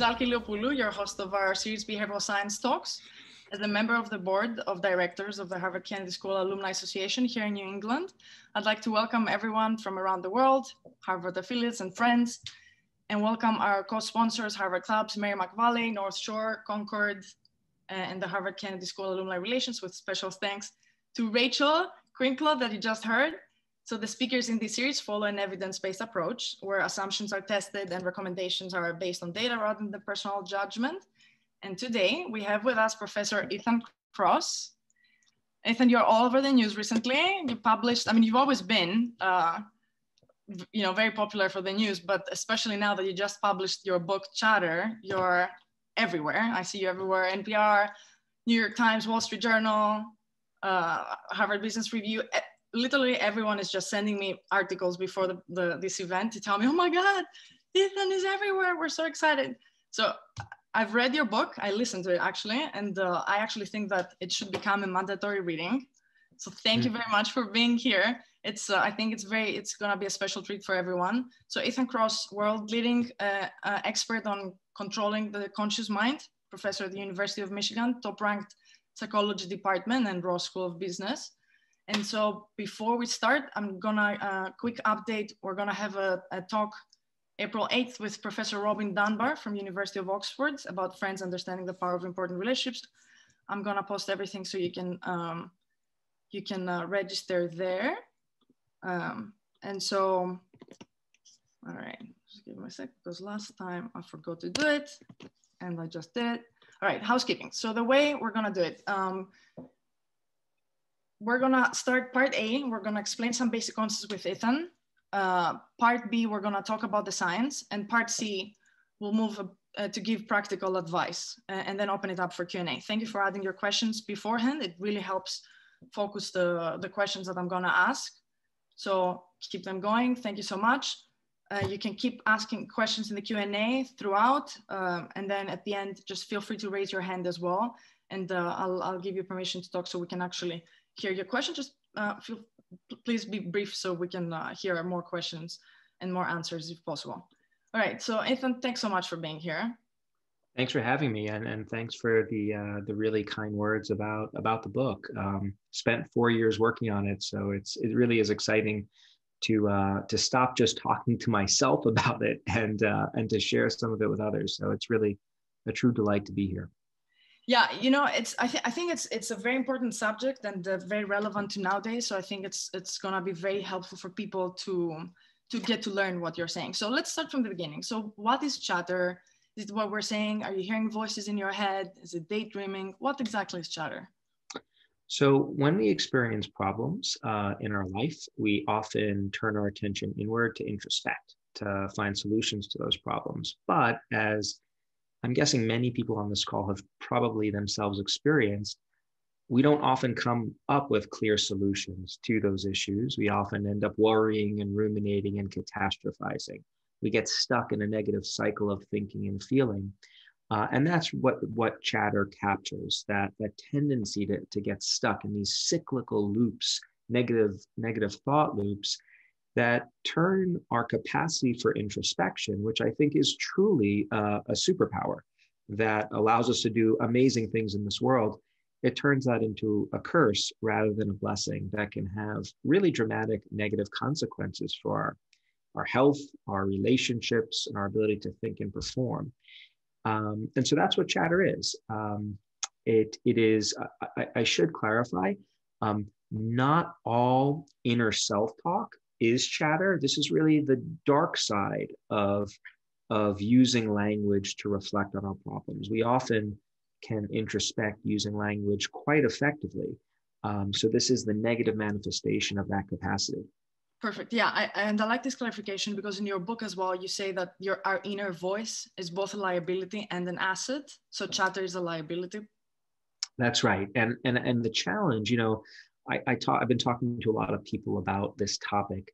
Zalki Leopoulou, your host of our series Behavioral Science Talks. As a member of the board of directors of the Harvard Kennedy School Alumni Association here in New England, I'd like to welcome everyone from around the world, Harvard affiliates and friends, and welcome our co-sponsors, Harvard Clubs, Merrimack Valley, North Shore, Concord, and the Harvard Kennedy School Alumni Relations, with special thanks to Rachel Crinkle that you just heard. So the speakers in this series follow an evidence-based approach where assumptions are tested and recommendations are based on data rather than the personal judgment. And today we have with us Professor Ethan Kross. Ethan, you're all over the news recently. You published, I mean, you've always been, very popular for the news, but especially now that you just published your book, Chatter, you're everywhere. I see you everywhere, NPR, New York Times, Wall Street Journal, Harvard Business Review. Literally everyone is just sending me articles before this event to tell me, oh my God, Ethan is everywhere. We're so excited. So I've read your book. I listened to it actually. And I actually think that it should become a mandatory reading. So thank you very much for being here. I think it's gonna be a special treat for everyone. So Ethan Kross, world leading expert on controlling the conscious mind, professor at the University of Michigan, top ranked psychology department and Ross School of Business. And so before we start, I'm gonna quick update. We're gonna have a talk April 8th with Professor Robin Dunbar from University of Oxford about friends understanding the power of important relationships. I'm gonna post everything so you can register there. And so, all right, just give me a sec because last time I forgot to do it and I just did it. All right, housekeeping. So the way we're gonna do it, we're gonna start part A. We're gonna explain some basic concepts with Ethan. Part B, we're gonna talk about the science. And part C, we'll move to give practical advice and then open it up for Q&A. Thank you for adding your questions beforehand. It really helps focus the questions that I'm gonna ask. So keep them going. Thank you so much. You can keep asking questions in the Q&A throughout. And then at the end, just feel free to raise your hand as well. And I'll give you permission to talk so we can actually hear your question. Just please be brief so we can hear more questions and more answers if possible. All right, so Ethan, thanks so much for being here. Thanks for having me, and thanks for the really kind words about the book. Spent 4 years working on it, so it really is exciting to stop just talking to myself about it and to share some of it with others. So it's really a true delight to be here. Yeah, you know, I think it's a very important subject and very relevant to nowadays. So I think it's gonna be very helpful for people to get to learn what you're saying. So let's start from the beginning. So what is chatter? Is it what we're saying? Are you hearing voices in your head? Is it daydreaming? What exactly is chatter? So when we experience problems in our life, we often turn our attention inward to introspect, to find solutions to those problems. But as I'm guessing many people on this call have probably themselves experienced, we don't often come up with clear solutions to those issues. We often end up worrying and ruminating and catastrophizing. We get stuck in a negative cycle of thinking and feeling. And that's what chatter captures, that tendency to get stuck in these cyclical loops, negative thought loops that turn our capacity for introspection, which I think is truly a superpower that allows us to do amazing things in this world. It turns that into a curse rather than a blessing that can have really dramatic negative consequences for our health, our relationships, and our ability to think and perform. And so that's what chatter is. It is, I should clarify, not all inner self-talk is chatter. This is really the dark side of using language to reflect on our problems. We often can introspect using language quite effectively. So this is the negative manifestation of that capacity. Perfect. Yeah, and I like this clarification because in your book as well, you say that our inner voice is both a liability and an asset. So chatter is a liability. That's right. And the challenge, you know, I've been talking to a lot of people about this topic.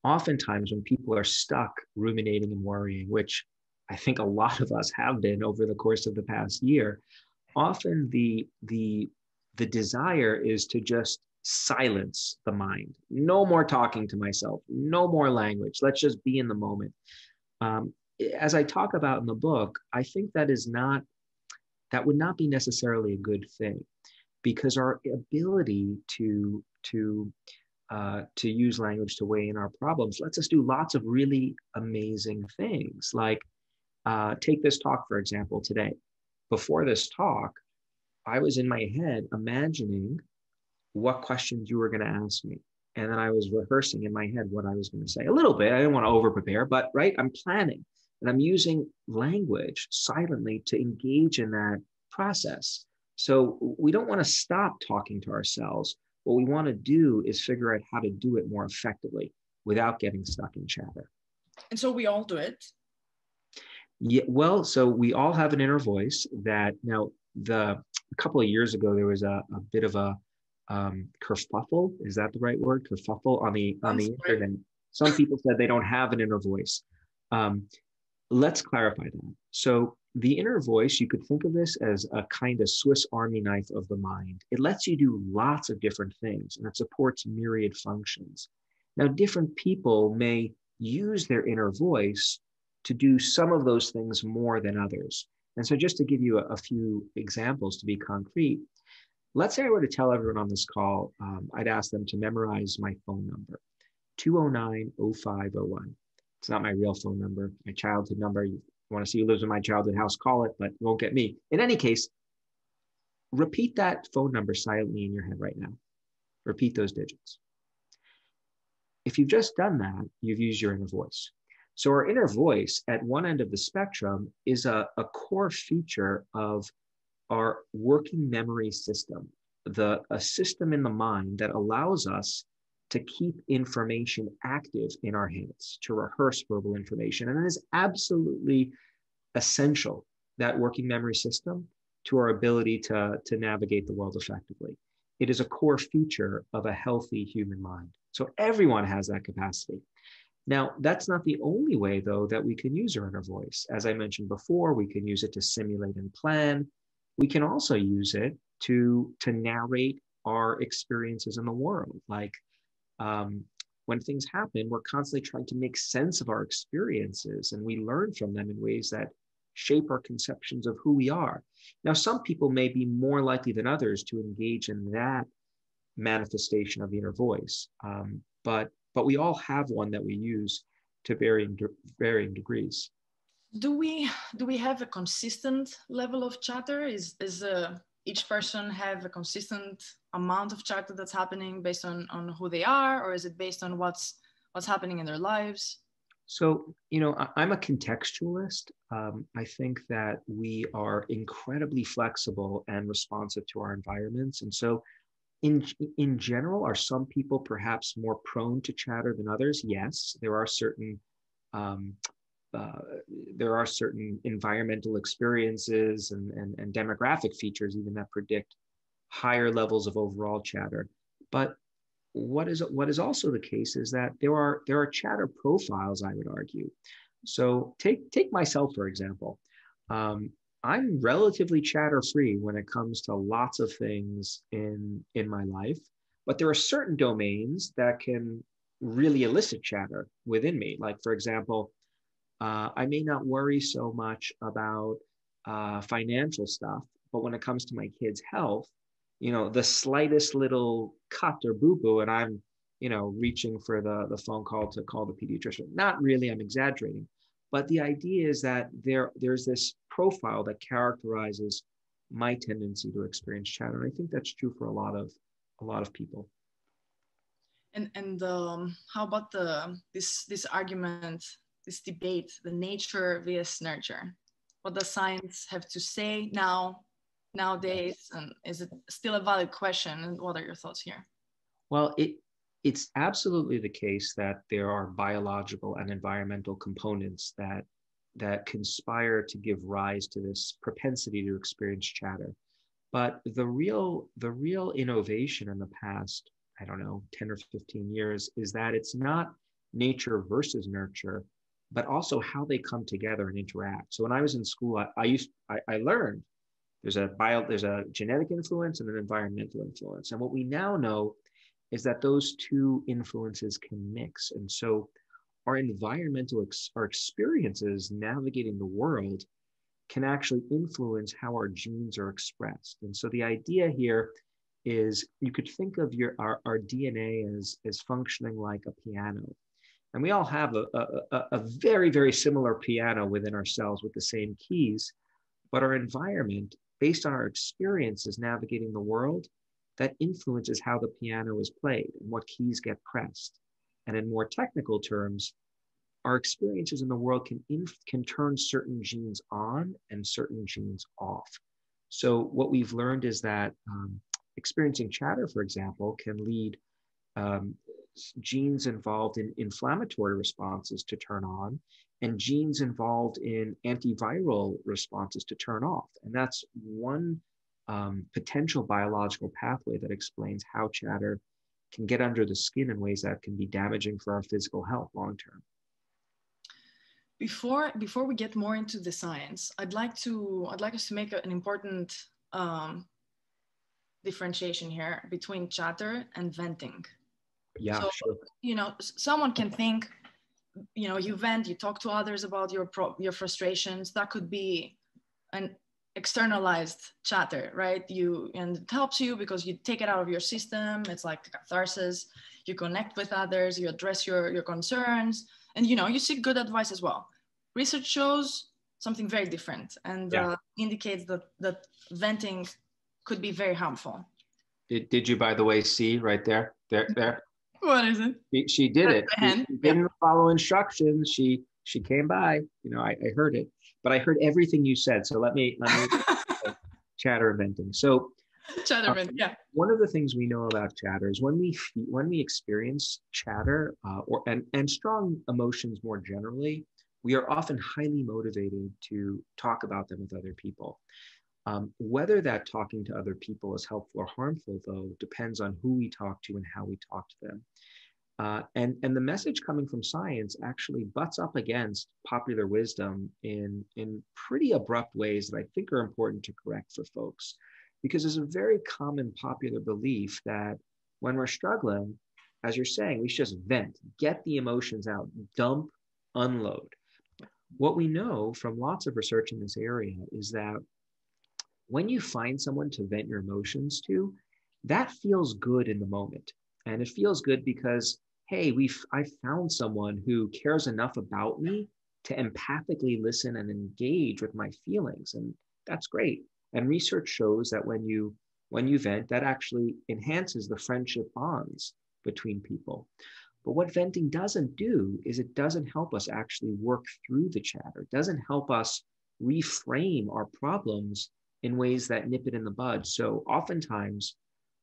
Oftentimes when people are stuck ruminating and worrying, which I think a lot of us have been over the course of the past year, often the desire is to just silence the mind. No more talking to myself, no more language. Let's just be in the moment. as I talk about in the book, I think that would not be necessarily a good thing, because our ability to use language to weigh in our problems lets us do lots of really amazing things. Like take this talk, for example, today. Before this talk, I was in my head imagining what questions you were going to ask me. And then I was rehearsing in my head what I was going to say. A little bit. I didn't want to over prepare, but right, I'm planning. And I'm using language silently to engage in that process. So we don't want to stop talking to ourselves. What we want to do is figure out how to do it more effectively without getting stuck in chatter. And so we all do it. Yeah, well, so we all have an inner voice that now a couple of years ago, there was a bit of a kerfuffle. Is that the right word? Kerfuffle on the internet. Some people said they don't have an inner voice. Let's clarify that. So the inner voice, you could think of this as a kind of Swiss Army knife of the mind. It lets you do lots of different things, and it supports myriad functions. Now, different people may use their inner voice to do some of those things more than others. And so just to give you a few examples to be concrete, let's say I were to tell everyone on this call, I'd ask them to memorize my phone number, 209-0501. It's not my real phone number, my childhood number. You want to see who lives in my childhood house, call it, but won't get me. In any case, repeat that phone number silently in your head right now. Repeat those digits. If you've just done that, you've used your inner voice. So our inner voice at one end of the spectrum is a core feature of our working memory system, a system in the mind that allows us to keep information active in our heads, to rehearse verbal information. And it is absolutely essential, that working memory system, to our ability to navigate the world effectively. It is a core feature of a healthy human mind. So everyone has that capacity. Now, that's not the only way, though, that we can use our inner voice. As I mentioned before, we can use it to simulate and plan. We can also use it to narrate our experiences in the world. Like when things happen, we're constantly trying to make sense of our experiences, and we learn from them in ways that shape our conceptions of who we are. Now, some people may be more likely than others to engage in that manifestation of the inner voice, but we all have one that we use to varying degrees. Do we have a consistent level of chatter? Is each person have a consistent amount of chatter that's happening based on who they are, or is it based on what's happening in their lives? So, I'm a contextualist. I think that we are incredibly flexible and responsive to our environments. And so in general, are some people perhaps more prone to chatter than others? Yes, there are certain environmental experiences and demographic features even that predict higher levels of overall chatter. But what is also the case is that there are chatter profiles, I would argue. So take myself, for example. I'm relatively chatter-free when it comes to lots of things in my life, but there are certain domains that can really elicit chatter within me. Like, for example, I may not worry so much about financial stuff, but when it comes to my kids' health, the slightest little cut or boo-boo, and I'm, reaching for the phone call to call the pediatrician. Not really, I'm exaggerating. But the idea is that there's this profile that characterizes my tendency to experience chatter. And I think that's true for a lot of people. And how about this argument, this debate, the nature vs nurture? What does science have to say nowadays? And is it still a valid question? And what are your thoughts here? Well, it's absolutely the case that there are biological and environmental components that conspire to give rise to this propensity to experience chatter. But the real innovation in the past, I don't know, 10 or 15 years, is that it's not nature versus nurture, but also how they come together and interact. So when I was in school, I learned there's a genetic influence and an environmental influence. And what we now know is that those two influences can mix. And so our experiences navigating the world can actually influence how our genes are expressed. And so the idea here is you could think of our DNA as functioning like a piano. And we all have a very, very similar piano within ourselves with the same keys, but our environment, based on our experiences navigating the world, that influences how the piano is played and what keys get pressed. And in more technical terms, our experiences in the world can turn certain genes on and certain genes off. So what we've learned is that experiencing chatter, for example, can lead genes involved in inflammatory responses to turn on, and genes involved in antiviral responses to turn off. And that's one potential biological pathway that explains how chatter can get under the skin in ways that can be damaging for our physical health long term. Before we get more into the science, I'd like us to make an important differentiation here between chatter and venting. Yeah, so, sure. You know, someone can think, you know, you vent, you talk to others about your frustrations. That could be an externalized chatter, right? And it helps you because you take it out of your system. It's like catharsis. You connect with others, you address your concerns, and you know, you seek good advice as well. Research shows something very different and indicates that venting could be very harmful. Did you, by the way, see right there? What is it? She did it. She didn't follow instructions. She came by. You know, I heard it, but I heard everything you said. So let me chatter venting. So chatter venting, yeah. One of the things we know about chatter is when we experience chatter and strong emotions more generally, we are often highly motivated to talk about them with other people. Whether that talking to other people is helpful or harmful, though, depends on who we talk to and how we talk to them. And the message coming from science actually butts up against popular wisdom in pretty abrupt ways that I think are important to correct for folks. Because there's a very common popular belief that when we're struggling, as you're saying, we should just vent, get the emotions out, dump, unload. What we know from lots of research in this area is that when you find someone to vent your emotions to, that feels good in the moment. And it feels good because, hey, I found someone who cares enough about me to empathically listen and engage with my feelings. And that's great. And research shows that when you vent, that actually enhances the friendship bonds between people. But what venting doesn't do is it doesn't help us actually work through the chatter. It doesn't help us reframe our problems in ways that nip it in the bud. So oftentimes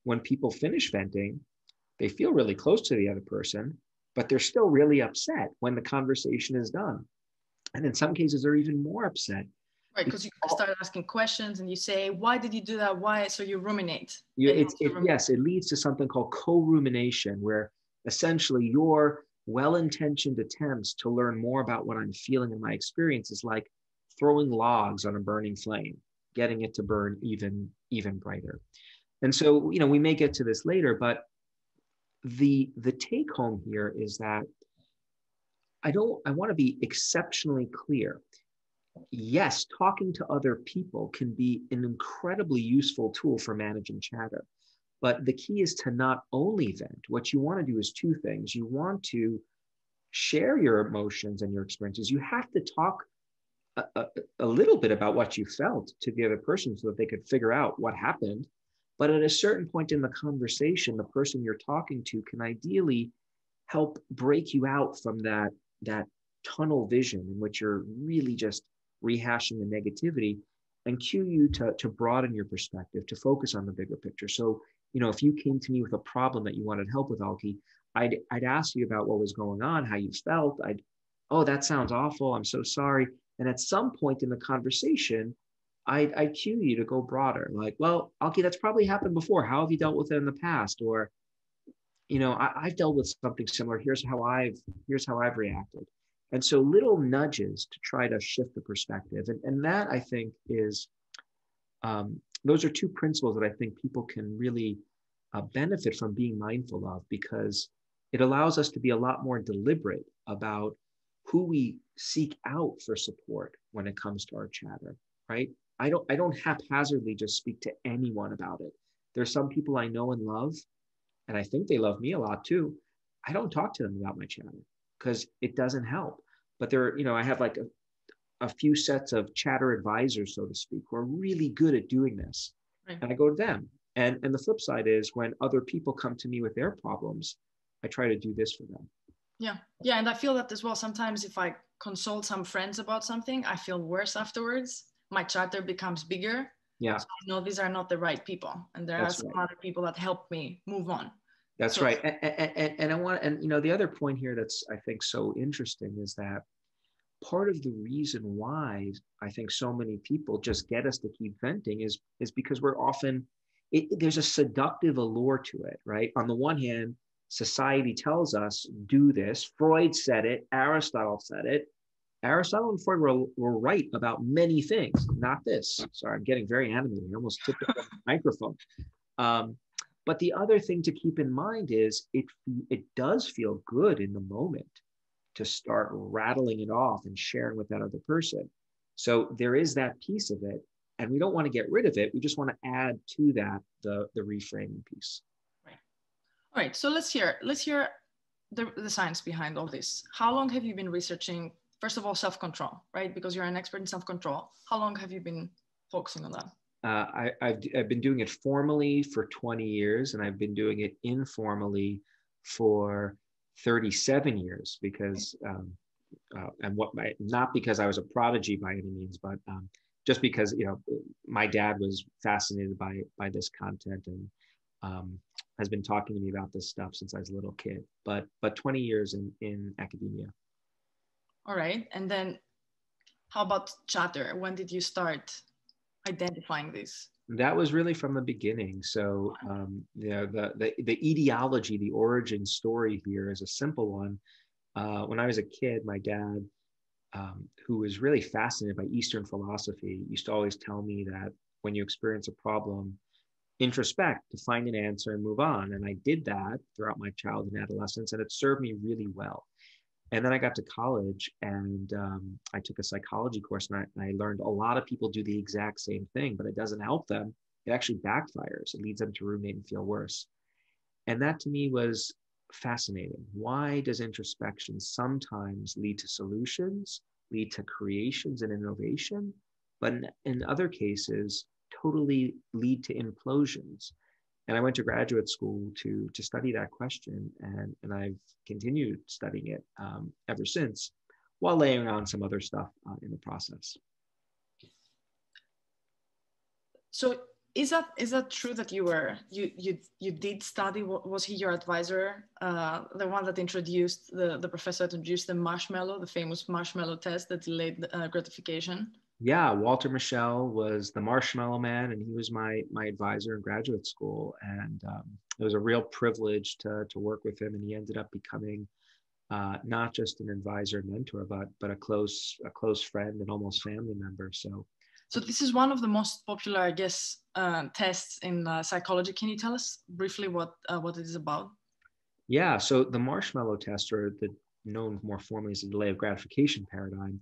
when people finish venting, they feel really close to the other person, but they're still really upset when the conversation is done. And in some cases, they're even more upset. Right, because you start asking questions and you say, why did you do that? Why? So you ruminate. Yes, it leads to something called co-rumination, where essentially your well-intentioned attempts to learn more about what I'm feeling in my experience is like throwing logs on a burning flame, getting it to burn even brighter. And so, you know, we may get to this later, but the take home here is that I want to be exceptionally clear. Yes, talking to other people can be an incredibly useful tool for managing chatter. But the key is to not only vent. What you want to do is two things. You want to share your emotions and your experiences. You have to talk a little bit about what you felt to the other person so that they could figure out what happened. But at a certain point in the conversation, the person you're talking to can ideally help break you out from that tunnel vision in which you're really just rehashing the negativity and cue you to broaden your perspective, to focus on the bigger picture. So, you know, if you came to me with a problem that you wanted help with, Alki, I'd ask you about what was going on, how you felt. Oh, that sounds awful. I'm so sorry. And at some point in the conversation, I'd cue you to go broader. Like, well, Alki, that's probably happened before. How have you dealt with it in the past? Or, you know, I've dealt with something similar. Here's how I've reacted. And so little nudges to try to shift the perspective. And that, I think, is, those are two principles that I think people can really benefit from being mindful of, because it allows us to be a lot more deliberate about who we seek out for support when it comes to our chatter, right? I don't haphazardly just speak to anyone about it. There's some people I know and love, and I think they love me a lot too. I don't talk to them about my chatter because it doesn't help. But there, I have like a few sets of chatter advisors, so to speak, who are really good at doing this. Right. And I go to them. And the flip side is when other people come to me with their problems, I try to do this for them. Yeah. Yeah. And I feel that as well. Sometimes if I consult some friends about something, I feel worse afterwards. My chatter becomes bigger. Yeah. So I know these are not the right people. And there are some other people that help me move on. That's right. And I want, and the other point here that's, I think, so interesting is that part of the reason why I think so many people just get us to keep venting is because we're often, there's a seductive allure to it, right? On the one hand, society tells us, do this. Freud said it. Aristotle said it. Aristotle and Freud were right about many things, not this. Sorry, I'm getting very animated. I almost tipped over the microphone. But the other thing to keep in mind is it does feel good in the moment to start rattling it off and sharing with that other person. So there is that piece of it, and we don't want to get rid of it. We just want to add to that the reframing piece. Right. All right. So let's hear the science behind all this. How long have you been researching? First of all, self-control, right? Because you're an expert in self-control. How long have you been focusing on that? I've been doing it formally for 20 years, and I've been doing it informally for 37 years because, not because I was a prodigy by any means, but just because, my dad was fascinated by this content and has been talking to me about this stuff since I was a little kid, but 20 years in academia. All right. And then how about chatter? When did you start identifying this? That was really from the beginning. So, the etiology, the origin story here is a simple one. When I was a kid, my dad, who was really fascinated by Eastern philosophy, used to always tell me that when you experience a problem, introspect to find an answer and move on. And I did that throughout my childhood and adolescence, and it served me really well. And then I got to college and I took a psychology course, and I learned a lot of people do the exact same thing, but it doesn't help them. It actually backfires. It leads them to ruminate and feel worse. And that to me was fascinating. Why does introspection sometimes lead to solutions, lead to creations and innovation, but in other cases, totally lead to implosions? And I went to graduate school to study that question, and I've continued studying it ever since, while layering on some other stuff in the process. So is that true that you did study? Was he your advisor, the one that introduced the professor that introduced the marshmallow, the famous marshmallow test that delayed gratification? Yeah, Walter Mischel was the marshmallow man, and he was my advisor in graduate school. And it was a real privilege to work with him. And he ended up becoming not just an advisor and mentor, but a close friend and almost family member. So this is one of the most popular, I guess, tests in psychology. Can you tell us briefly what it is about? Yeah, so the marshmallow test, or known more formally as the delay of gratification paradigm,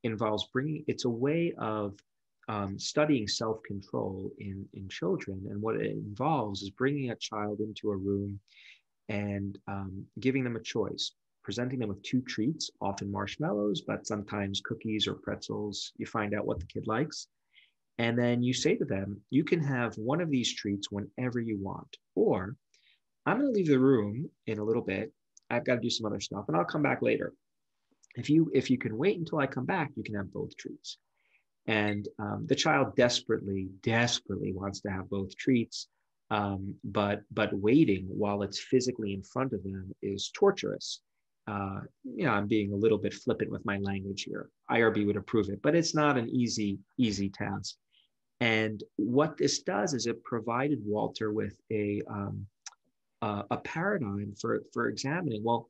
involves it's a way of studying self-control in children. And what it involves is bringing a child into a room and giving them a choice, presenting them with two treats, often marshmallows, but sometimes cookies or pretzels. You find out what the kid likes. And then you say to them, you can have one of these treats whenever you want, or I'm going to leave the room in a little bit. I've got to do some other stuff, and I'll come back later. If you can wait until I come back, you can have both treats. And the child desperately wants to have both treats, but waiting while it's physically in front of them is torturous. I'm being a little bit flippant with my language here. IRB would approve it, but it's not an easy task. And what this does is it provided Walter with a paradigm for examining, well,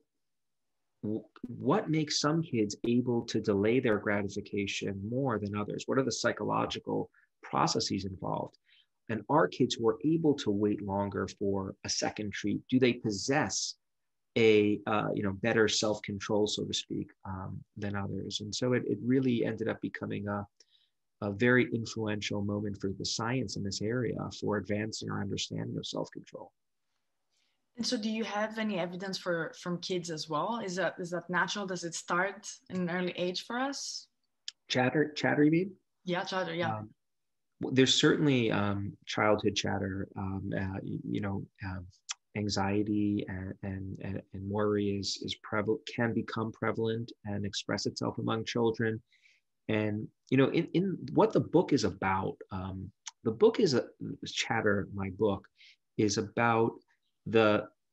what makes some kids able to delay their gratification more than others? What are the psychological processes involved? And are kids who are able to wait longer for a second treat, do they possess better self-control, so to speak, than others. And so it really ended up becoming a very influential moment for the science in this area for advancing our understanding of self-control. And so do you have any evidence from kids as well? Is that natural? Does it start in an early age for us? Chatter, you mean? Yeah, chatter, yeah. There's certainly childhood chatter, anxiety and worry is prevalent, can become prevalent and express itself among children. And, in what the book is about, the book is Chatter, my book, is about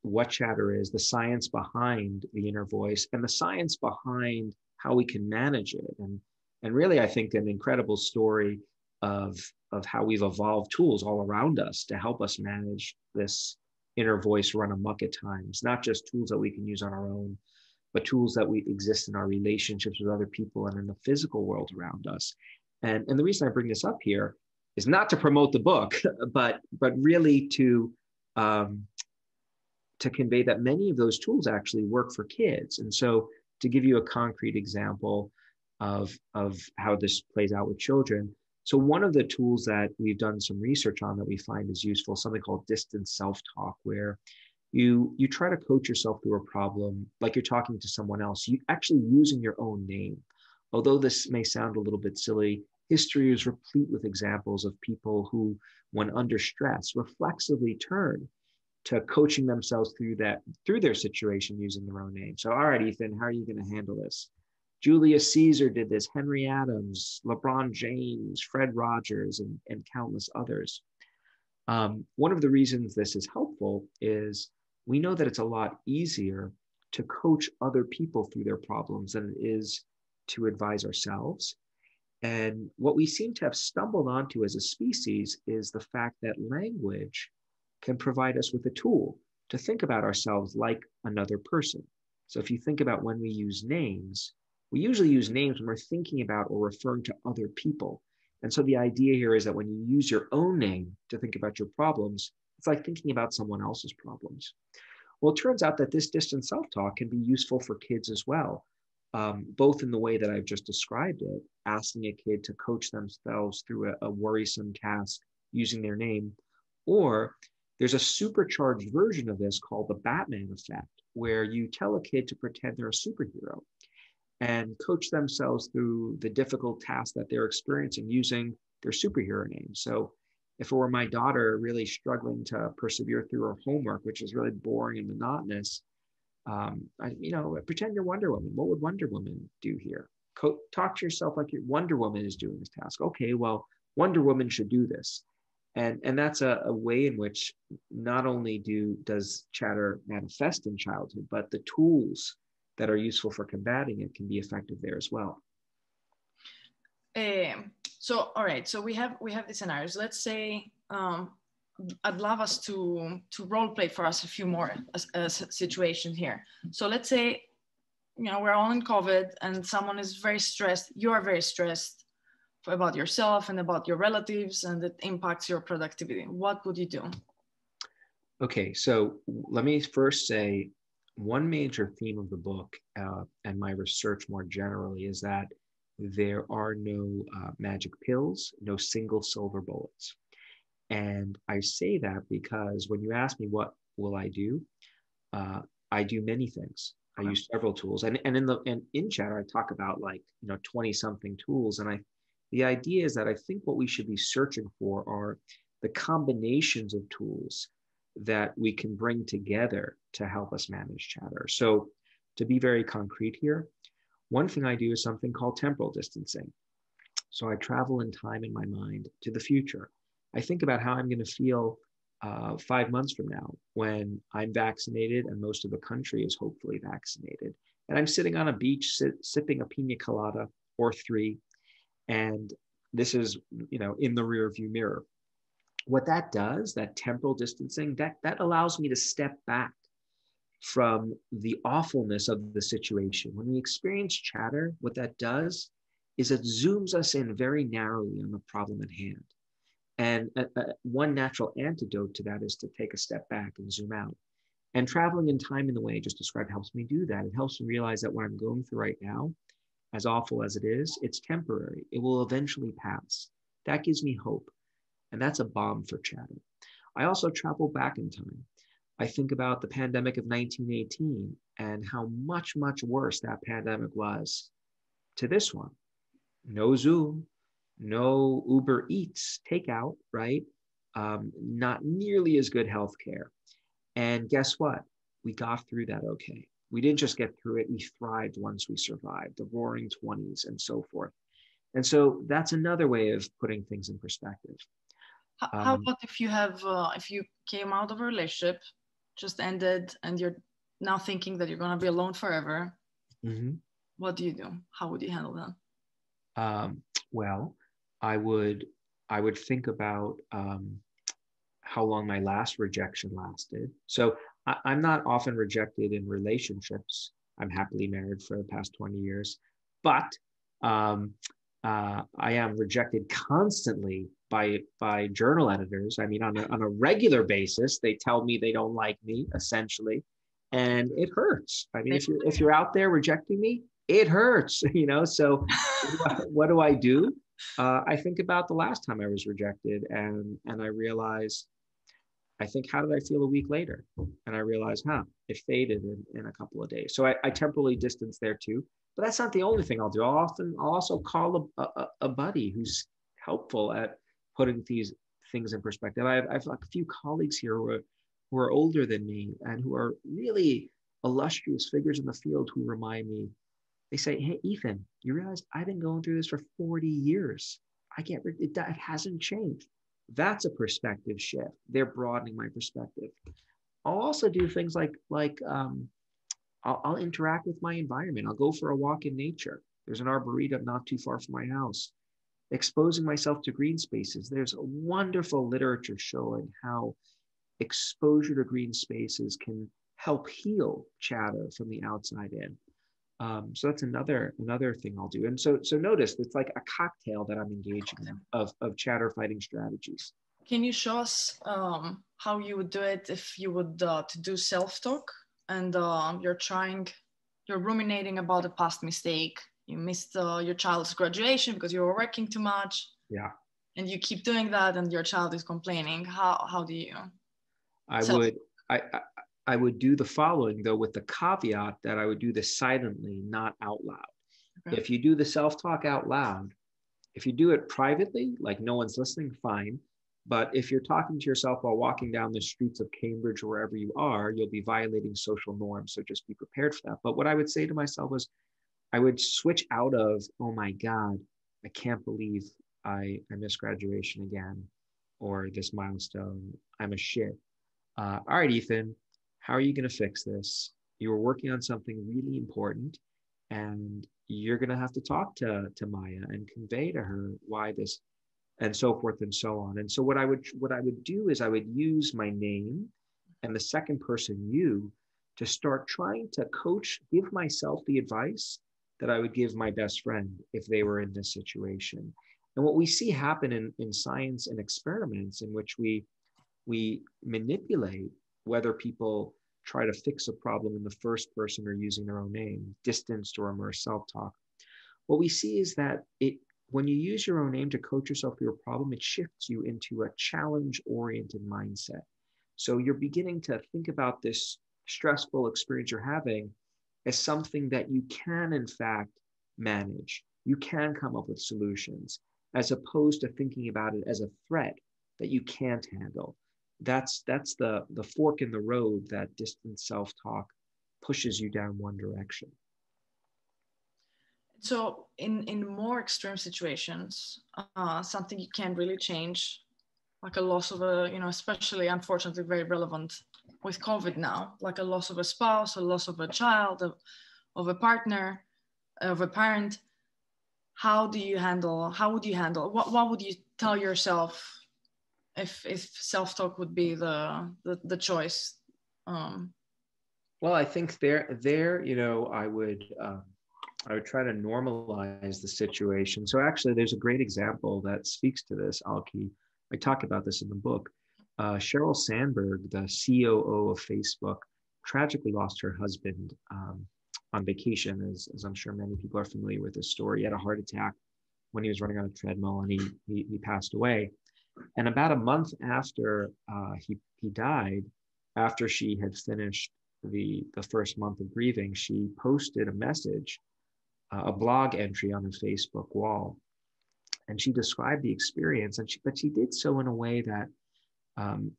what chatter is, the science behind the inner voice, and the science behind how we can manage it. And really, I think an incredible story of how we've evolved tools all around us to help us manage this inner voice run amok at times, not just tools that we can use on our own, but tools that we exist in our relationships with other people and in the physical world around us. And the reason I bring this up here is not to promote the book, but really to convey that many of those tools actually work for kids. And so to give you a concrete example of how this plays out with children. So one of the tools that we've done some research on that we find is useful, something called distance self-talk, where you try to coach yourself through a problem like you're talking to someone else, you actually using your own name. Although this may sound a little bit silly, history is replete with examples of people who, when under stress, reflexively turn to coaching themselves through their situation using their own name. So, all right, Ethan, how are you going to handle this? Julius Caesar did this, Henry Adams, LeBron James, Fred Rogers, and countless others. One of the reasons this is helpful is we know that it's a lot easier to coach other people through their problems than it is to advise ourselves. And what we seem to have stumbled onto as a species is the fact that language can provide us with a tool to think about ourselves like another person. So if you think about when we use names, we usually use names when we're thinking about or referring to other people. And so the idea here is that when you use your own name to think about your problems, it's like thinking about someone else's problems. Well, it turns out that this distance self-talk can be useful for kids as well, both in the way that I've just described it, asking a kid to coach themselves through a worrisome task using their name, or there's a supercharged version of this called the Batman effect, where you tell a kid to pretend they're a superhero and coach themselves through the difficult task that they're experiencing using their superhero name. So if it were my daughter really struggling to persevere through her homework, which is really boring and monotonous, pretend you're Wonder Woman. What would Wonder Woman do here? Talk to yourself like Wonder Woman is doing this task. Okay, well, Wonder Woman should do this. And that's a way in which not only does chatter manifest in childhood, but the tools that are useful for combating it can be effective there as well. So, all right. So we have the scenarios. Let's say I'd love us to role play for us a few more situations here. So let's say, we're all in COVID and someone is very stressed. You are very stressed about yourself and about your relatives, and it impacts your productivity. What would you do? Okay, so let me first say one major theme of the book and my research more generally is that there are no magic pills, no single silver bullets. And I say that because when you ask me what will I do, I do many things. I use several tools, and in Chatter I talk about 20 something tools, and the idea is that I think what we should be searching for are the combinations of tools that we can bring together to help us manage chatter. So to be very concrete here, one thing I do is something called temporal distancing. So I travel in time in my mind to the future. I think about how I'm going to feel 5 months from now when I'm vaccinated and most of the country is hopefully vaccinated. And I'm sitting on a beach sipping a pina colada or 3. And this is, in the rear view mirror. What that does, that temporal distancing, that allows me to step back from the awfulness of the situation. When we experience chatter, what that does is it zooms us in very narrowly on the problem at hand. And one natural antidote to that is to take a step back and zoom out. And traveling in time in the way I just described helps me do that. It helps me realize that what I'm going through right now, as awful as it is, it's temporary. It will eventually pass. That gives me hope. And that's a balm for chatter. I also travel back in time. I think about the pandemic of 1918 and how much, much worse that pandemic was to this one. No Zoom, no Uber Eats takeout, right? Not nearly as good healthcare. And guess what? We got through that okay. We didn't just get through it, we thrived once we survived, the roaring 20s and so forth. And so that's another way of putting things in perspective. How about if you came out of a relationship, just ended, and you're now thinking that you're going to be alone forever? Mm-hmm. What do you do? How would you handle that? Well, I would think about how long my last rejection lasted. So I'm not often rejected in relationships. I'm happily married for the past 20 years, but I am rejected constantly by journal editors. I mean, on a regular basis, they tell me they don't like me, essentially, and it hurts. I mean, if you're out there rejecting me, it hurts, you know. So what do I do? I think about the last time I was rejected, and I realize, I think, how did I feel a week later? And I realized, it faded in a couple of days. So I temporarily distance there too. But that's not the only thing I'll do. I'll also call a buddy who's helpful at putting these things in perspective. I have like a few colleagues here who are older than me and who are really illustrious figures in the field who remind me. They say, "Hey, Ethan, you realize I've been going through this for 40 years. It hasn't changed." That's a perspective shift. They're broadening my perspective. I'll also do things like I'll interact with my environment. I'll go for a walk in nature. There's an arboretum not too far from my house. Exposing myself to green spaces. There's a wonderful literature showing how exposure to green spaces can help heal chatter from the outside in. So that's another thing I'll do. And so notice it's like a cocktail that I'm engaging in of chatter fighting strategies. Can you show us how you would do it if you would to do self-talk and you're ruminating about a past mistake? You missed your child's graduation because you were working too much. Yeah. And you keep doing that and your child is complaining. How do you? I would do the following, though, with the caveat that I would do this silently, not out loud. Okay. If you do the self-talk out loud, if you do it privately, like no one's listening, fine. But if you're talking to yourself while walking down the streets of Cambridge or wherever you are, you'll be violating social norms. So just be prepared for that. But what I would say to myself was, I would switch out of, oh my God, I can't believe I missed graduation again, or this milestone, I'm a shit. All right, Ethan, how are you going to fix this? You were working on something really important, and you're going to have to talk to Maya and convey to her why this, and so forth and so on. And so what I would do is I would use my name and the second person you to start trying to give myself the advice that I would give my best friend if they were in this situation. And what we see happen in science and experiments in which we manipulate whether people try to fix a problem in the first person or using their own name, distanced or immersed self-talk. What we see is that when you use your own name to coach yourself through a problem, it shifts you into a challenge-oriented mindset. So you're beginning to think about this stressful experience you're having as something that you can, in fact, manage. You can come up with solutions, as opposed to thinking about it as a threat that you can't handle. That's the fork in the road that distant self-talk pushes you down one direction. So in more extreme situations, something you can't really change, like a loss of especially unfortunately very relevant with COVID now, like a loss of a spouse, a loss of a child, of a partner, of a parent. How would you handle, what would you tell yourself if self-talk would be the choice? Well, I think there, I would try to normalize the situation. So actually, there's a great example that speaks to this, Alki. I talk about this in the book. Sheryl Sandberg, the COO of Facebook, tragically lost her husband on vacation, as I'm sure many people are familiar with this story. He had a heart attack when he was running on a treadmill, and he passed away. And about a month after he died, after she had finished the first month of grieving, she posted a message, a blog entry on her Facebook wall, and she described the experience. But she did so in a way that,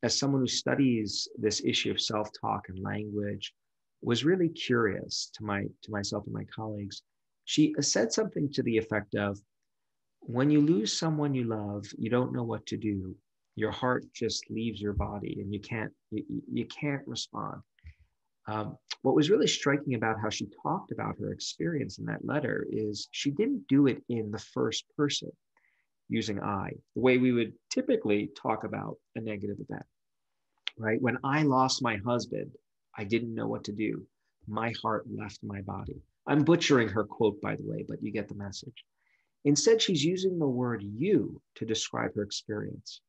as someone who studies this issue of self-talk and language, was really curious to myself and my colleagues. She said something to the effect of, when you lose someone you love, you don't know what to do. Your heart just leaves your body, and you can't respond. What was really striking about how she talked about her experience in that letter is she didn't do it in the first person, using I, the way we would typically talk about a negative event, right? When I lost my husband, I didn't know what to do. My heart left my body. I'm butchering her quote, by the way, but you get the message. Instead, she's using the word you to describe her experience.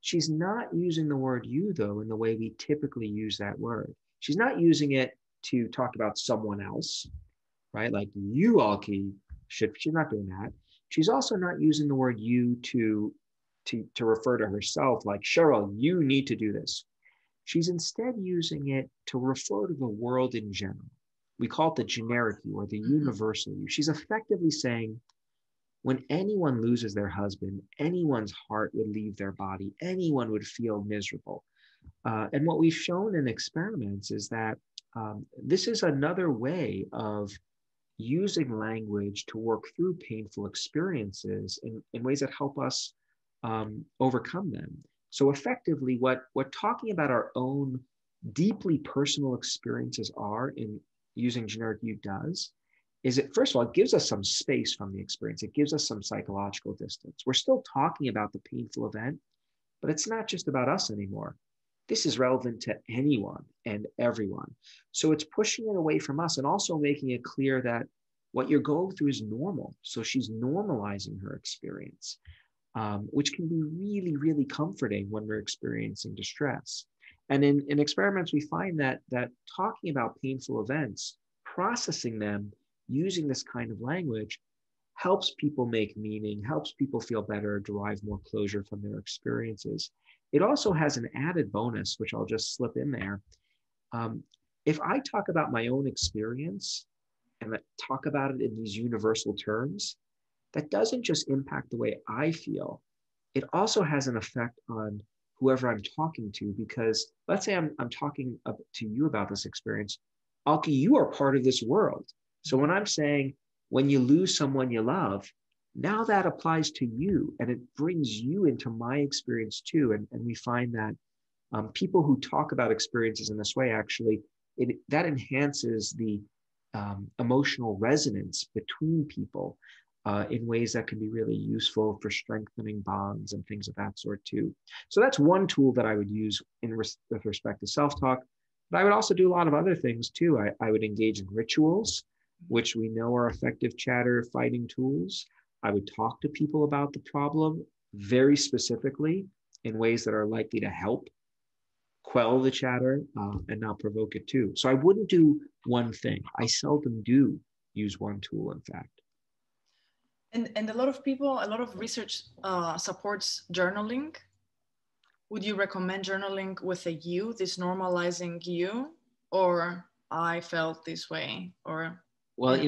She's not using the word you, though, in the way we typically use that word. She's not using it to talk about someone else, right? Like you, Alki, she's not doing that. She's also not using the word you to refer to herself, like, Cheryl, you need to do this. She's instead using it to refer to the world in general. We call it the generic you, or the universal you. She's effectively saying, when anyone loses their husband, anyone's heart would leave their body, anyone would feel miserable. And what we've shown in experiments is that this is another way of using language to work through painful experiences in ways that help us overcome them. So effectively, what talking about our own deeply personal experiences are in using generic you does is it, first of all, it gives us some space from the experience. It gives us some psychological distance. We're still talking about the painful event, but it's not just about us anymore. This is relevant to anyone and everyone. So it's pushing it away from us and also making it clear that what you're going through is normal. So she's normalizing her experience, which can be really, really comforting when we're experiencing distress. And in experiments, we find that talking about painful events, processing them, using this kind of language helps people make meaning, helps people feel better, derive more closure from their experiences. It also has an added bonus, which I'll just slip in there. If I talk about my own experience and talk about it in these universal terms, that doesn't just impact the way I feel. It also has an effect on whoever I'm talking to, because let's say I'm talking to you about this experience. Alki, you are part of this world. So when I'm saying, when you lose someone you love, now that applies to you, and it brings you into my experience too. And we find that people who talk about experiences in this way, actually, that enhances the emotional resonance between people in ways that can be really useful for strengthening bonds and things of that sort too. So that's one tool that I would use with respect to self-talk. But I would also do a lot of other things too. I would engage in rituals, which we know are effective chatter fighting tools. I would talk to people about the problem very specifically in ways that are likely to help quell the chatter and not provoke it too. So I wouldn't do one thing. I seldom do use one tool, in fact. And a lot of research supports journaling. Would you recommend journaling with a you, this normalizing you, or I felt this way, or? Well,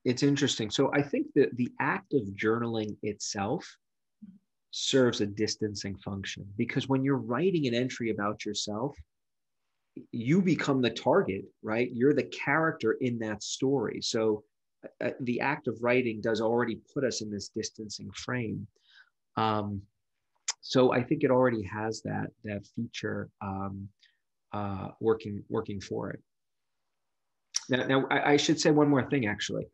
it's interesting. So I think that the act of journaling itself serves a distancing function, because when you're writing an entry about yourself, you become the target, right? You're the character in that story. So the act of writing does already put us in this distancing frame. So I think it already has that feature working for it. Now, I should say one more thing, actually.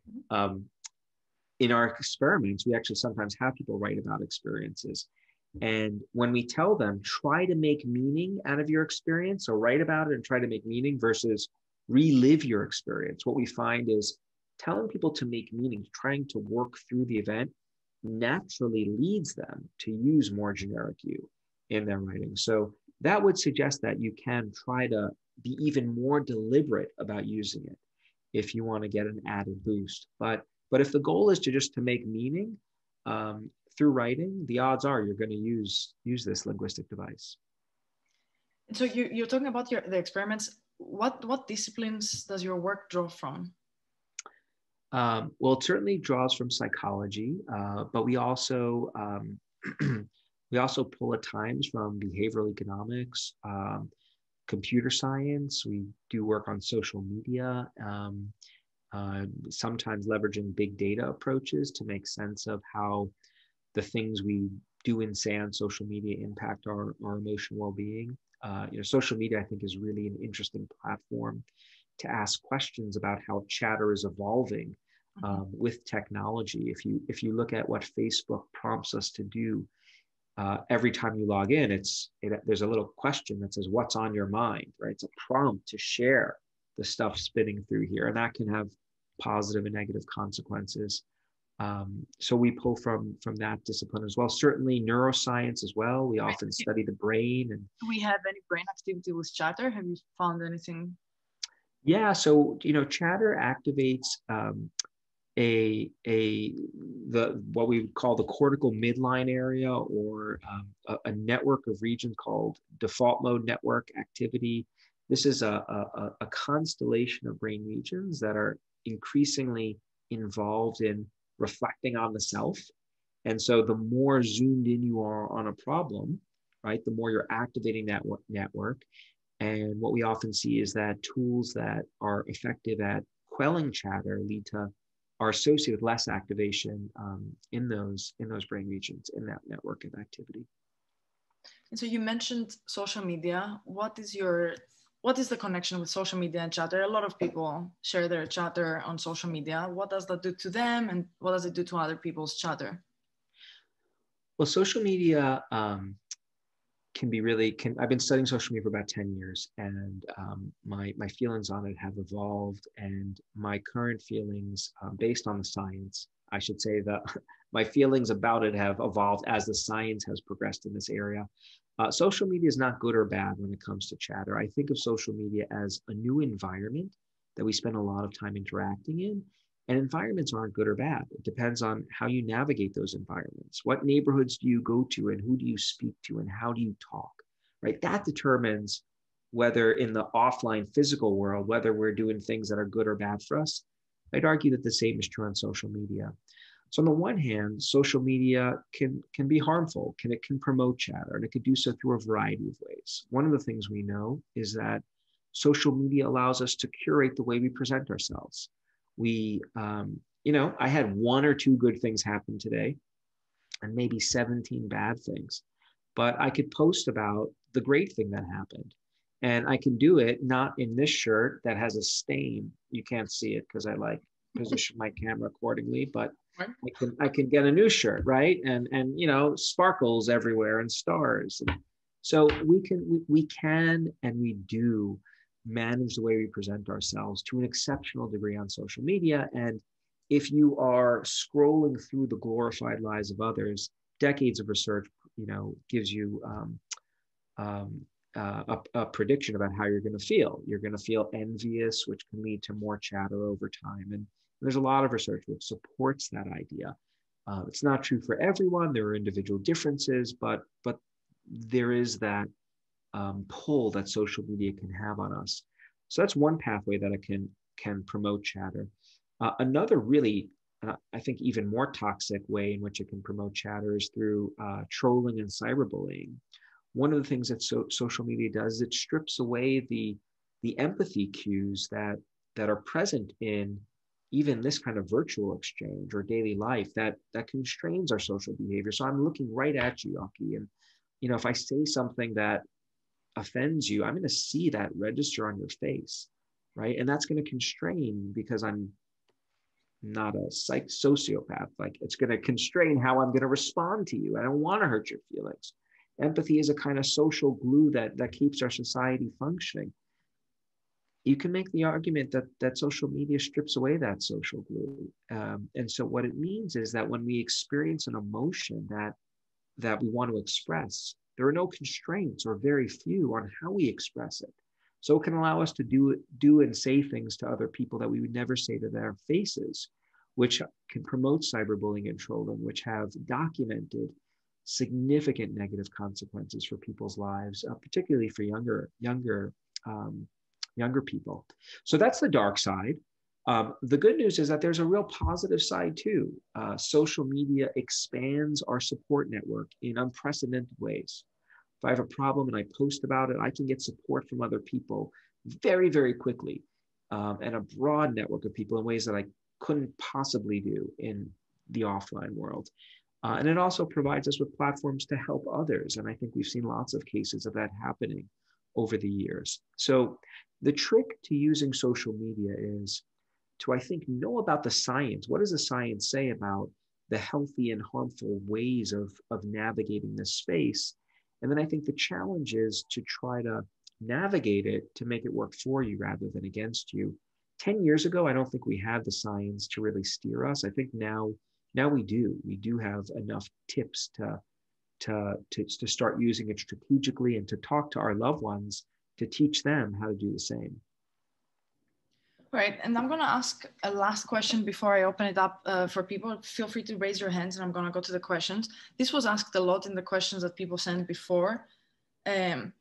In our experiments, we actually sometimes have people write about experiences. And when we tell them, try to make meaning out of your experience, or write about it and try to make meaning versus relive your experience, what we find is telling people to make meaning, trying to work through the event, naturally leads them to use more generic you in their writing. So that would suggest that you can try to be even more deliberate about using it if you want to get an added boost. But if the goal is to just to make meaning through writing, the odds are you're going to use this linguistic device. So you're talking about the experiments. What disciplines does your work draw from? Well, it certainly draws from psychology, but we also we also pull at times from behavioral economics, computer science. We do work on social media, sometimes leveraging big data approaches to make sense of how the things we do and say on social media impact our emotional well-being. Social media, I think, is really an interesting platform to ask questions about how chatter is evolving with technology. If you look at what Facebook prompts us to do, every time you log in, there's a little question that says, "What's on your mind?" Right? It's a prompt to share the stuff spinning through here, and that can have positive and negative consequences. So we pull from that discipline as well. Certainly neuroscience as well. We often study the brain. And do we have any brain activity with chatter? Have you found anything? Yeah, so chatter activates what we would call the cortical midline area, or a network of regions called default mode network activity. This is a constellation of brain regions that are increasingly involved in reflecting on the self. And so the more zoomed in you are on a problem, right, the more you're activating that network. And what we often see is that tools that are effective at quelling chatter are associated with less activation in those brain regions, in that network of activity. And so you mentioned social media. What is the connection with social media and chatter? A lot of people share their chatter on social media. What does that do to them, and what does it do to other people's chatter? Well, social media I've been studying social media for about 10 years, and my feelings on it have evolved, and my current feelings, based on the science, I should say that my feelings about it have evolved as the science has progressed in this area. Social media is not good or bad when it comes to chatter. I think of social media as a new environment that we spend a lot of time interacting in. And environments aren't good or bad. It depends on how you navigate those environments. What neighborhoods do you go to, and who do you speak to, and how do you talk, right? That determines whether in the offline physical world, whether we're doing things that are good or bad for us. I'd argue that the same is true on social media. So on the one hand, social media can be harmful. It can promote chatter, and it could do so through a variety of ways. One of the things we know is that social media allows us to curate the way we present ourselves. I had one or two good things happen today and maybe 17 bad things, but I could post about the great thing that happened. And I can do it not in this shirt that has a stain. You can't see it because I position my camera accordingly, but I can get a new shirt, right? And sparkles everywhere and stars. And so we can and we do manage the way we present ourselves to an exceptional degree on social media. And if you are scrolling through the glorified lives of others, decades of research, gives you a prediction about how you're going to feel. You're going to feel envious, which can lead to more chatter over time. And there's a lot of research which supports that idea. It's not true for everyone. There are individual differences, but there is that pull that social media can have on us. So that's one pathway that it can promote chatter. Another really, I think, even more toxic way in which it can promote chatter is through trolling and cyberbullying. One of the things that social media does is it strips away the empathy cues that are present in even this kind of virtual exchange or daily life that constrains our social behavior. So I'm looking right at you, Aki, and if I say something that offends you, I'm going to see that register on your face, right? And that's going to constrain, because I'm not a sociopath. Like, it's going to constrain how I'm going to respond to you. I don't want to hurt your feelings. Empathy is a kind of social glue that keeps our society functioning. You can make the argument that social media strips away that social glue. And so what it means is that when we experience an emotion that we want to express, There are no constraints, or very few, on how we express it. So it can allow us to do and say things to other people that we would never say to their faces, which can promote cyberbullying and trolling, which have documented significant negative consequences for people's lives, particularly for younger people. So that's the dark side. The good news is that there's a real positive side too. Social media expands our support network in unprecedented ways. If I have a problem and I post about it, I can get support from other people very, very quickly, and a broad network of people in ways that I couldn't possibly do in the offline world. And it also provides us with platforms to help others. And I think we've seen lots of cases of that happening over the years. So the trick to using social media is to, I think, know about the science. What does the science say about the healthy and harmful ways of navigating this space? And then I think the challenge is to try to navigate it to make it work for you rather than against you. 10 years ago, I don't think we had the science to really steer us. I think now we do. We do have enough tips to start using it strategically and to talk to our loved ones to teach them how to do the same. Right, and I'm going to ask a last question before I open it up for people. Feel free to raise your hands and I'm going to go to the questions. This was asked a lot in the questions that people sent before. Can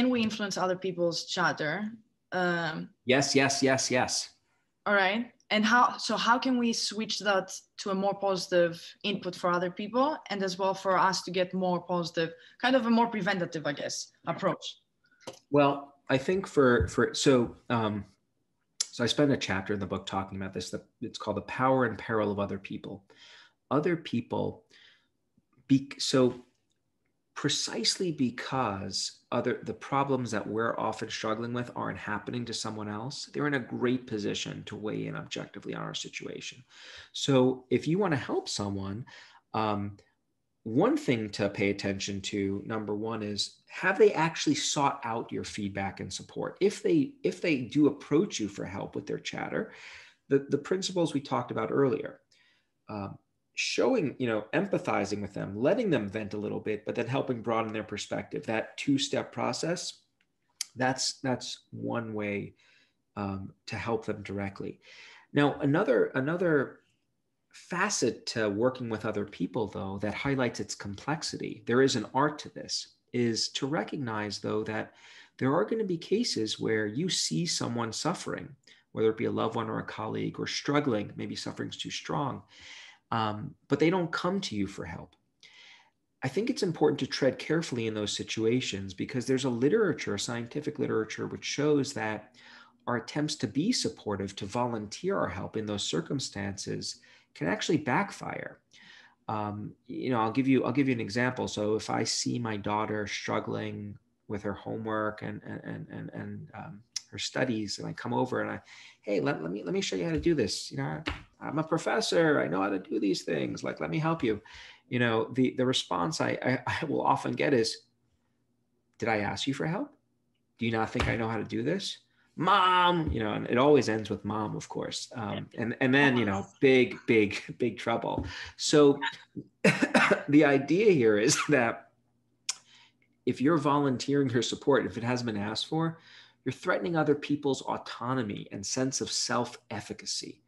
we influence other people's chatter? Yes. All right, and how can we switch that to a more positive input for other people and as well for us to get more positive, kind of a more preventative, I guess, approach? Well, I think so I spend a chapter in the book talking about this. It's called The Power and Peril of Other People. Other people, so precisely because the problems that we're often struggling with aren't happening to someone else, they're in a great position to weigh in objectively on our situation. So if you want to help someone, one thing to pay attention to, number one, is have they actually sought out your feedback and support? If they do approach you for help with their chatter, the principles we talked about earlier, showing, empathizing with them, letting them vent a little bit, but then helping broaden their perspective, that two-step process, that's one way to help them directly. Now, another facet to working with other people, though, that highlights its complexity, there is an art to this, is to recognize, though, that there are going to be cases where you see someone suffering, whether it be a loved one or a colleague, or struggling, maybe suffering's too strong, but they don't come to you for help. I think it's important to tread carefully in those situations because there's a scientific literature, which shows that our attempts to be supportive, to volunteer our help in those circumstances can actually backfire. I'll give you an example. So if I see my daughter struggling with her homework and her studies, and I come over and hey, let me show you how to do this. I'm a professor. I know how to do these things. Like, let me help you. The response I will often get is, did I ask you for help? Do you not think I know how to do this? Mom, and it always ends with mom, of course. And then, big trouble. So the idea here is that if you're volunteering your support, if it hasn't been asked for, you're threatening other people's autonomy and sense of self-efficacy.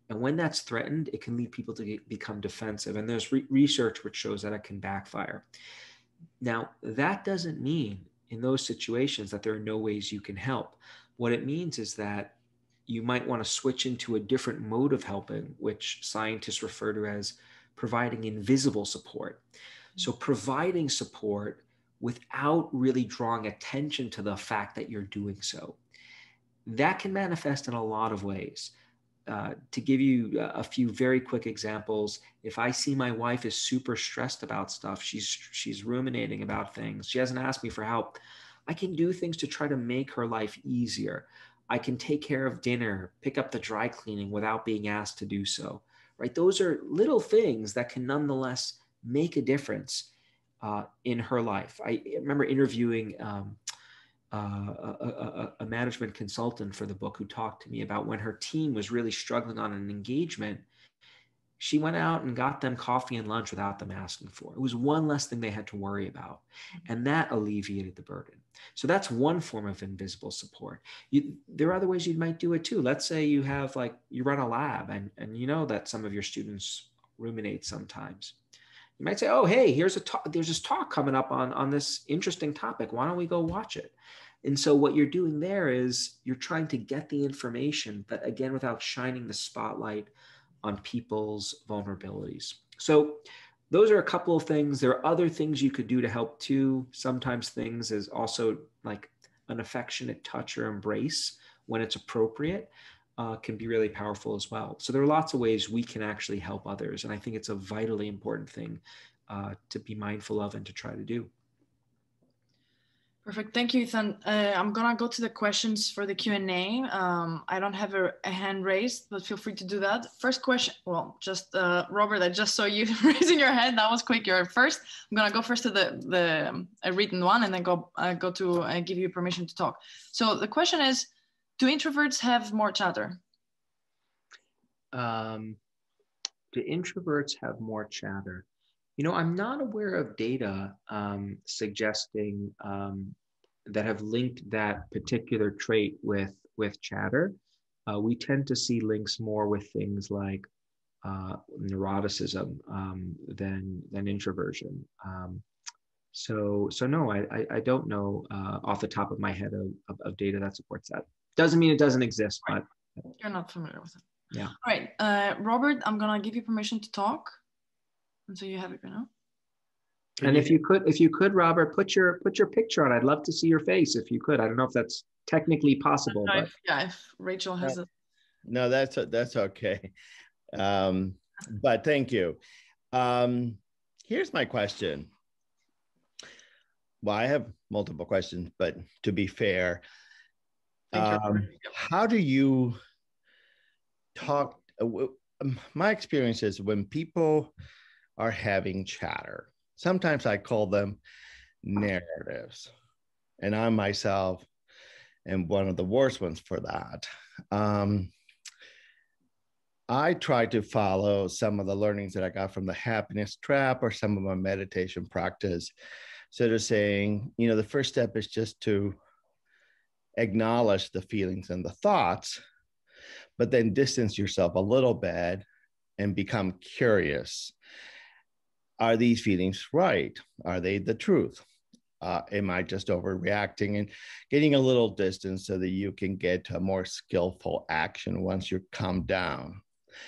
And when that's threatened, it can lead people to become defensive. And there's research which shows that it can backfire. Now, that doesn't mean in those situations that there are no ways you can help. What it means is that you might want to switch into a different mode of helping, which scientists refer to as providing invisible support. So providing support without really drawing attention to the fact that you're doing so. That can manifest in a lot of ways. To give you a few very quick examples, if I see my wife is super stressed about stuff, she's ruminating about things, she hasn't asked me for help, I can do things to try to make her life easier. I can take care of dinner, pick up the dry cleaning without being asked to do so, right? Those are little things that can nonetheless make a difference in her life. I remember interviewing a management consultant for the book who talked to me about when her team was really struggling on an engagement. she went out and got them coffee and lunch without them asking for. It was one less thing they had to worry about. And that alleviated the burden. So that's one form of invisible support. There are other ways you might do it too. Let's say you have you run a lab and you know that some of your students ruminate sometimes. You might say, oh, hey, there's this talk coming up on this interesting topic. Why don't we go watch it? And so what you're doing there is you're trying to get the information, but again, without shining the spotlight on people's vulnerabilities. So those are a couple of things. There are other things you could do to help too. Sometimes things is also like an affectionate touch or embrace when it's appropriate can be really powerful as well. So there are lots of ways we can actually help others. And I think it's a vitally important thing to be mindful of and to try to do. Perfect. Thank you, Ethan. I'm going to go to the questions for the Q&A. I don't have a hand raised, but feel free to do that. First question. Well, just Robert, I just saw you raising your hand. That was quick. You're first. I'm going to go first to the written one and then go to give you permission to talk. So the question is, do introverts have more chatter? Do introverts have more chatter? I'm not aware of data suggesting that have linked that particular trait with chatter. We tend to see links more with things like neuroticism than introversion. So no, I don't know off the top of my head of data that supports that. Doesn't mean it doesn't exist, but you're not familiar with it. Yeah. All right, Robert, I'm gonna give you permission to talk. And so you have it right now. And if you could, Robert, put your picture on. I'd love to see your face if you could. I don't know if that's technically possible. But if Rachel has it. No, that's okay. But thank you. Here's my question. Well, I have multiple questions, but to be fair, how do you talk? My experience is when people are having chatter, sometimes I call them narratives, and I myself am one of the worst ones for that. I try to follow some of the learnings that I got from the happiness trap or some of my meditation practice. So they're saying, the first step is just to acknowledge the feelings and the thoughts, but then distance yourself a little bit and become curious. Are these feelings right? Are they the truth? Am I just overreacting? And getting a little distance so that you can get to a more skillful action once you calm down.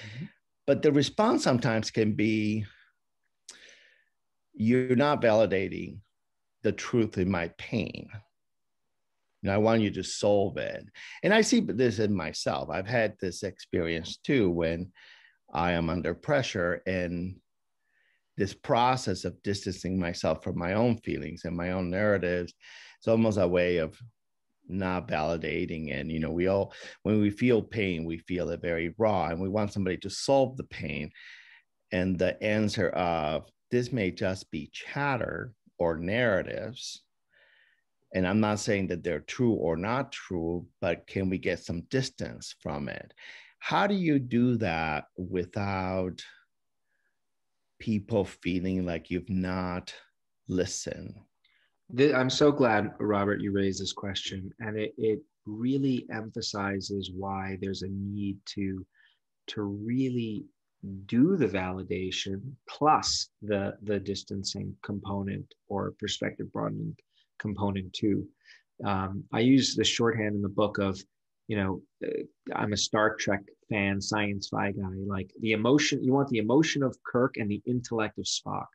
Mm-hmm. But the response sometimes can be, you're not validating the truth in my pain. I want you to solve it. And I see this in myself. I've had this experience too, when I am under pressure, and this process of distancing myself from my own feelings and my own narratives, it's almost a way of not validating. And, we all, when we feel pain, we feel it very raw, and we want somebody to solve the pain. And the answer of this may just be chatter or narratives. And I'm not saying that they're true or not true, but can we get some distance from it? How do you do that without people feeling like you've not listened? I'm so glad, Robert, you raised this question. And it really emphasizes why there's a need to really do the validation plus the distancing component or perspective broadening component too. I use the shorthand in the book of, I'm a Star Trek fan, science-fi guy. Like the emotion, you want the emotion of Kirk and the intellect of Spock.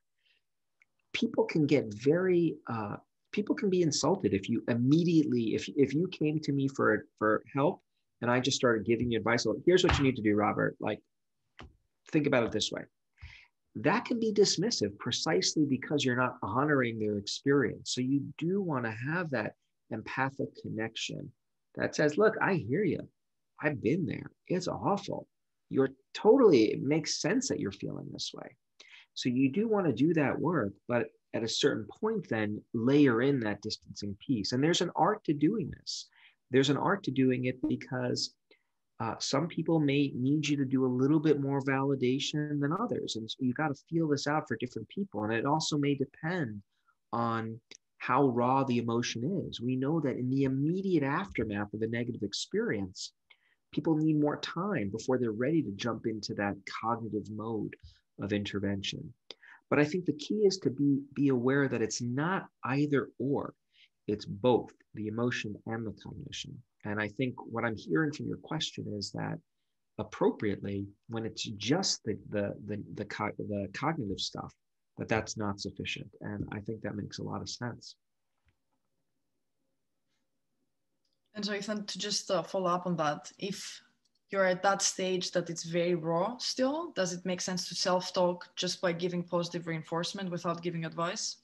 People can get people can be insulted if you immediately, if you came to me for help and I just started giving you advice. Well, here's what you need to do, Robert. Like, think about it this way. That can be dismissive precisely because you're not honoring their experience. So you do want to have that empathic connection that says, look, I hear you. I've been there. It's awful. It makes sense that you're feeling this way. So you do want to do that work, but at a certain point, then layer in that distancing piece. And there's an art to doing this. There's an art to doing it because Some people may need you to do a little bit more validation than others. And so you got to feel this out for different people. And it also may depend on how raw the emotion is. We know that in the immediate aftermath of a negative experience, people need more time before they're ready to jump into that cognitive mode of intervention. But I think the key is to be aware that it's not either or, it's both the emotion and the cognition. And I think what I'm hearing from your question is that appropriately, when it's just the cognitive stuff, that's not sufficient. And I think that makes a lot of sense. And so, Ethan, to just follow up on that, if you're at that stage that it's very raw still, does it make sense to self-talk just by giving positive reinforcement without giving advice?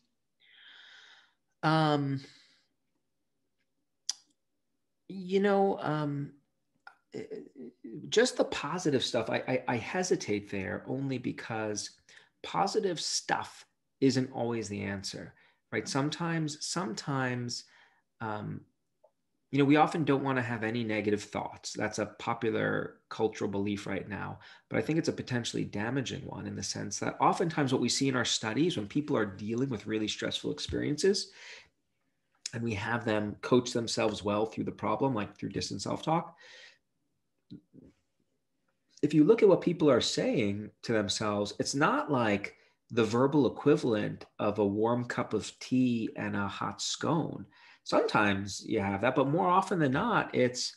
Just the positive stuff, I hesitate there only because positive stuff isn't always the answer, right? Sometimes, we often don't want to have any negative thoughts. That's a popular cultural belief right now, but I think it's a potentially damaging one in the sense that oftentimes what we see in our studies when people are dealing with really stressful experiences and we have them coach themselves well through the problem, like through distant self-talk, if you look at what people are saying to themselves, it's not like the verbal equivalent of a warm cup of tea and a hot scone. Sometimes you have that, but more often than not, it's,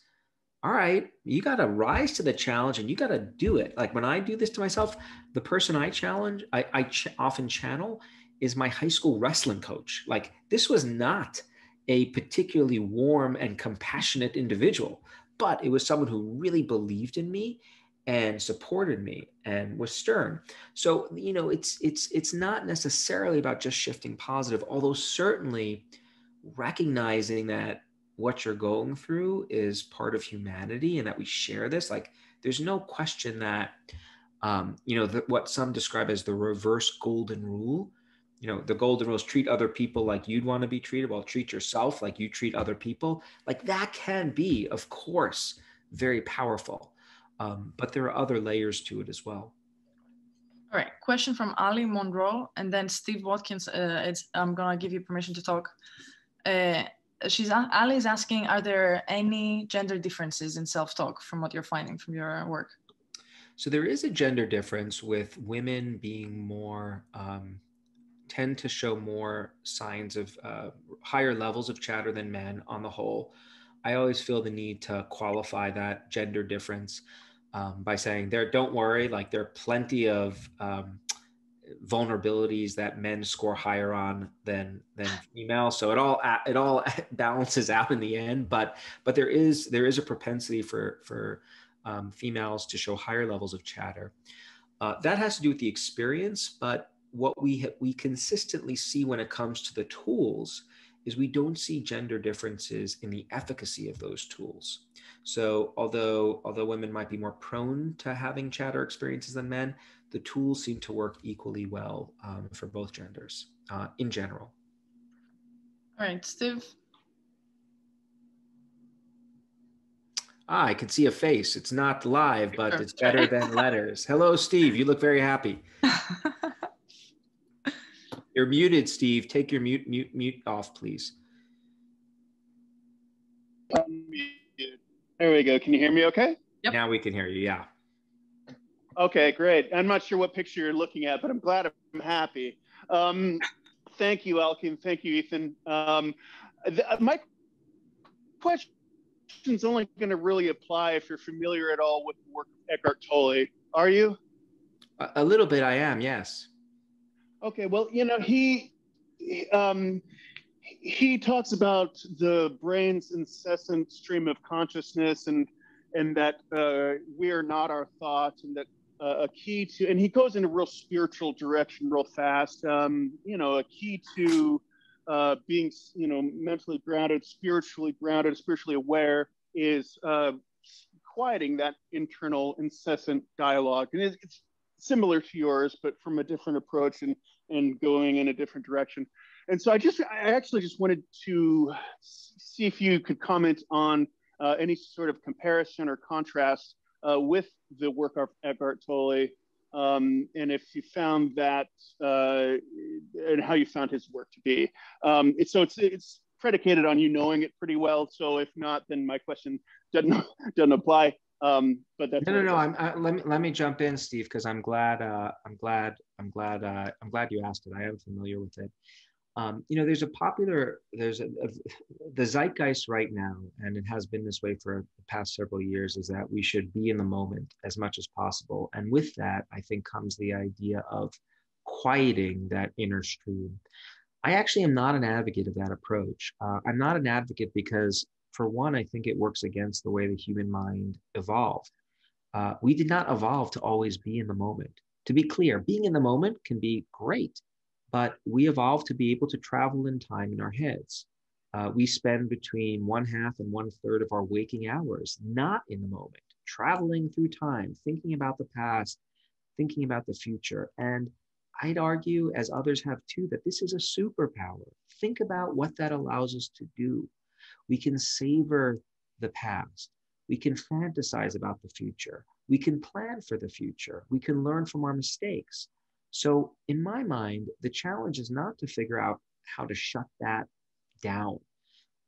all right, you got to rise to the challenge and you got to do it. Like when I do this to myself, the person I challenge, I often channel is my high school wrestling coach. Like this was not a particularly warm and compassionate individual, but it was someone who really believed in me and supported me and was stern. So, it's not necessarily about just shifting positive, although certainly recognizing that what you're going through is part of humanity and that we share this. Like there's no question that, what some describe as the reverse golden rule, the golden rule is treat other people like you'd want to be treated. Well, treat yourself like you treat other people. Like that can be, of course, very powerful. But there are other layers to it as well. All right, question from Ali Monroe, and then Steve Watkins. I'm gonna give you permission to talk. Ali is asking, are there any gender differences in self-talk from what you're finding from your work? So there is a gender difference with women being more, tend to show more signs of higher levels of chatter than men on the whole. I always feel the need to qualify that gender difference by saying don't worry, like there are plenty of vulnerabilities that men score higher on than female. So it all balances out in the end. But there is a propensity for females to show higher levels of chatter. That has to do with the experience, but what we consistently see when it comes to the tools is we don't see gender differences in the efficacy of those tools. So although women might be more prone to having chatter experiences than men, the tools seem to work equally well for both genders in general. All right, Steve. I can see a face. It's not live, but it's better than letters. Hello, Steve. You look very happy. You're muted, Steve. Take your mute off, please. There we go. Can you hear me okay? Yep. Now we can hear you, yeah. Okay, great. I'm not sure what picture you're looking at, but I'm glad I'm happy. Thank you, Alkin. Thank you, Ethan. My question's only going to really apply if you're familiar at all with the work of Eckhart Tolle. Are you? A little bit, I am, yes. Okay, well, he talks about the brain's incessant stream of consciousness and that we are not our thoughts, and that a key to, and he goes in a real spiritual direction real fast, a key to being, mentally grounded, spiritually aware is quieting that internal incessant dialogue. And it's similar to yours, but from a different approach and going in a different direction. And so I actually just wanted to see if you could comment on any sort of comparison or contrast with the work of Eckhart Tolle, and if you found that, and how you found his work to be. So it's predicated on you knowing it pretty well. So if not, then my question doesn't apply. But that's no. Let me jump in, Steve, because I'm glad you asked it. I am familiar with it. There's the zeitgeist right now, and it has been this way for the past several years, is that we should be in the moment as much as possible. And with that, I think comes the idea of quieting that inner stream. I actually am not an advocate of that approach. I'm not an advocate because, for one, I think it works against the way the human mind evolved. We did not evolve to always be in the moment. To be clear, being in the moment can be great, but we evolved to be able to travel in time in our heads. We spend between 1/2 and 1/3 of our waking hours not in the moment, traveling through time, thinking about the past, thinking about the future. And I'd argue, as others have too, that this is a superpower. Think about what that allows us to do. We can savor the past. We can fantasize about the future. We can plan for the future. We can learn from our mistakes. So in my mind, the challenge is not to figure out how to shut that down,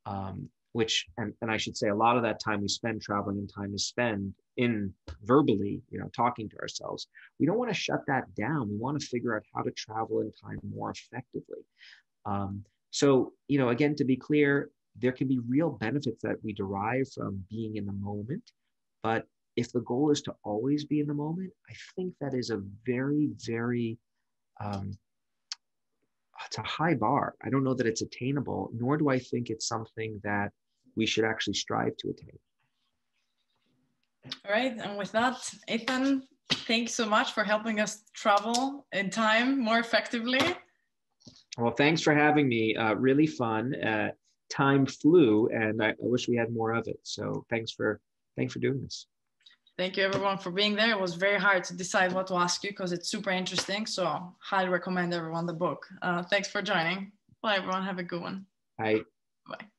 and I should say a lot of that time we spend traveling and time is spent in verbally, talking to ourselves. We don't want to shut that down. We want to figure out how to travel in time more effectively. So, again, to be clear, there can be real benefits that we derive from being in the moment. But if the goal is to always be in the moment, I think that is a very, very, it's a high bar. I don't know that it's attainable, nor do I think it's something that we should actually strive to attain. All right, and with that, Ethan, thanks so much for helping us travel in time more effectively. Well, thanks for having me. Really fun. Time flew, and I wish we had more of it. So thanks for doing this. Thank you, everyone, for being there. It was very hard to decide what to ask you because it's super interesting. So highly recommend everyone the book. Thanks for joining. Bye, everyone. Have a good one. Bye. Bye.